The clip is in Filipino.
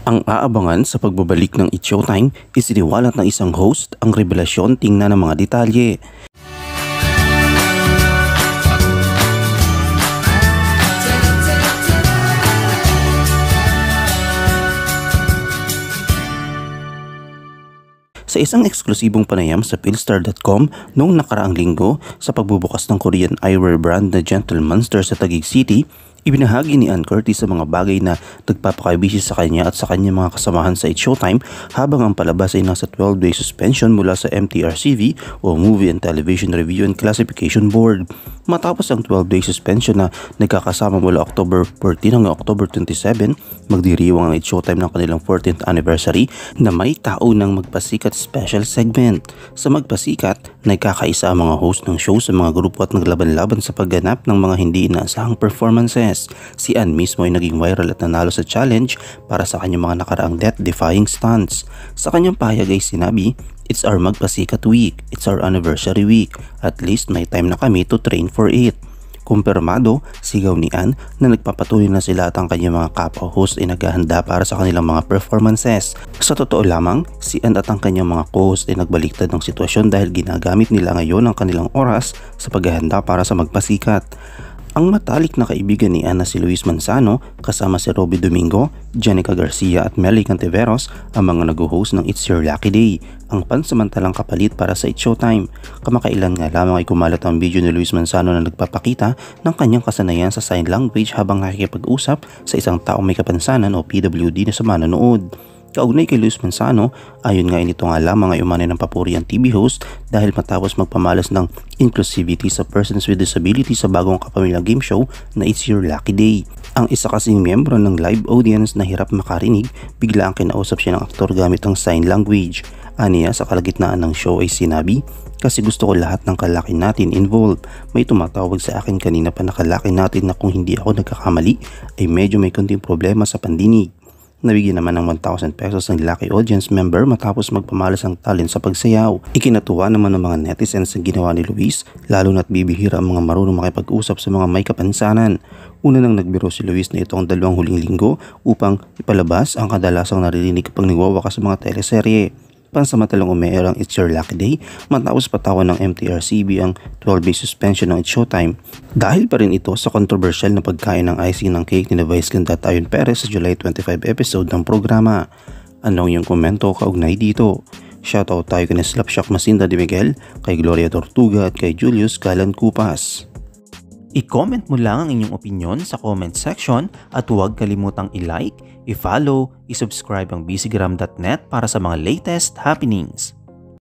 Ang aabangan sa pagbabalik ng It's Showtime, isiniwalat ng isang host ang revelasyon, tingnan ng mga detalye. Sa isang eksklusibong panayam sa Philstar.com noong nakaraang linggo sa pagbubukas ng Korean eyewear brand na Gentle Monster sa Taguig City, ibinahagi ni Ann Curtis sa mga bagay na nagpapakabisi sa kanya at sa kanyang mga kasamahan sa It's Showtime habang ang palabas ay nasa 12-day suspension mula sa MTRCV o Movie and Television Review and Classification Board. Matapos ang 12-day suspension na nagkakasama mula October 14 hanggang October 27, magdiriwang ang It's Showtime ng kanilang 14th anniversary na may tao ng Magpasikat special segment. Sa Magpasikat, nagkakaisa ang mga host ng show sa mga grupo at naglaban-laban sa pagganap ng mga hindi inaasahang performances. Si Ann mismo ay naging viral at nanalo sa challenge para sa kanyang mga nakaraang death-defying stunts. Sa kanyang pahayag ay sinabi, "It's our Magpasikat week, it's our anniversary week, at least may time na kami to train for it." Kumpirmado, sigaw ni Ann na nagpapatuloy na sila at ang kanyang mga kapwa-host ay naghahanda para sa kanilang mga performances. Sa totoo lamang, si Ann at ang kanyang mga co-host ay nagbaliktad ng sitwasyon dahil ginagamit nila ngayon ang kanilang oras sa paghahanda para sa Magpasikat. Ang matalik na kaibigan ni Ann na si Luis Manzano kasama si Robby Domingo, Jenica Garcia at Melly Cantiveros ang mga nag-host ng It's Your Lucky Day, ang pansamantalang kapalit para sa It's Showtime. Kamakailan nga lamang ay kumalat ang video ni Luis Manzano na nagpapakita ng kanyang kasanayan sa sign language habang nakikipag-usap sa isang taong may kapansanan o PWD na sa manonood. Kaugnay kay Luis Manzano, ayon nga nito nga lamang ay umano'y ng papuri ang TV host dahil matapos magpamalas ng inclusivity sa persons with disability sa bagong kapamilya game show na It's Your Lucky Day. Ang isa kasing miyembro ng live audience na hirap makarinig, bigla ang kinausap siya ng aktor gamit ang sign language. Aniya sa kalagitnaan ng show ay sinabi, "Kasi gusto ko lahat ng kalaki natin involved. May tumatawag sa akin kanina pa na kalaki natin na kung hindi ako nagkakamali ay medyo may konting problema sa pandinig." Nabigyan naman ng 1,000 pesos ang lucky audience member matapos magpamalas ang talent sa pagsayaw. Ikinatuwa naman ng mga netizens ang ginawa ni Luis, lalo na't bibihira ang mga marunong makipag-usap sa mga may kapansanan. Una nang nagbiro si Luis na ito ang 2 huling linggo upang ipalabas ang kadalasang naririnig kapag nagwawakas sa mga teleserye. Pansamantalang umeer ang It's Your Lucky Day matapos patawan ng MTRCB ang 12-day suspension ng It's Showtime. Dahil pa rin ito sa kontrobersyal na pagkain ng icing ng cake ni Vice Ganda at Ayon Perez sa July 25 episode ng programa. Anong iyong komento kaugnay dito? Shoutout tayo kay Slapshock Masinda de Miguel, kay Gloria Tortuga at kay Julius Galan Kupas. I-comment mo lang ang inyong opinion sa comment section at huwag kalimutang i-like, i-follow, i-subscribe ang bcgram.net para sa mga latest happenings.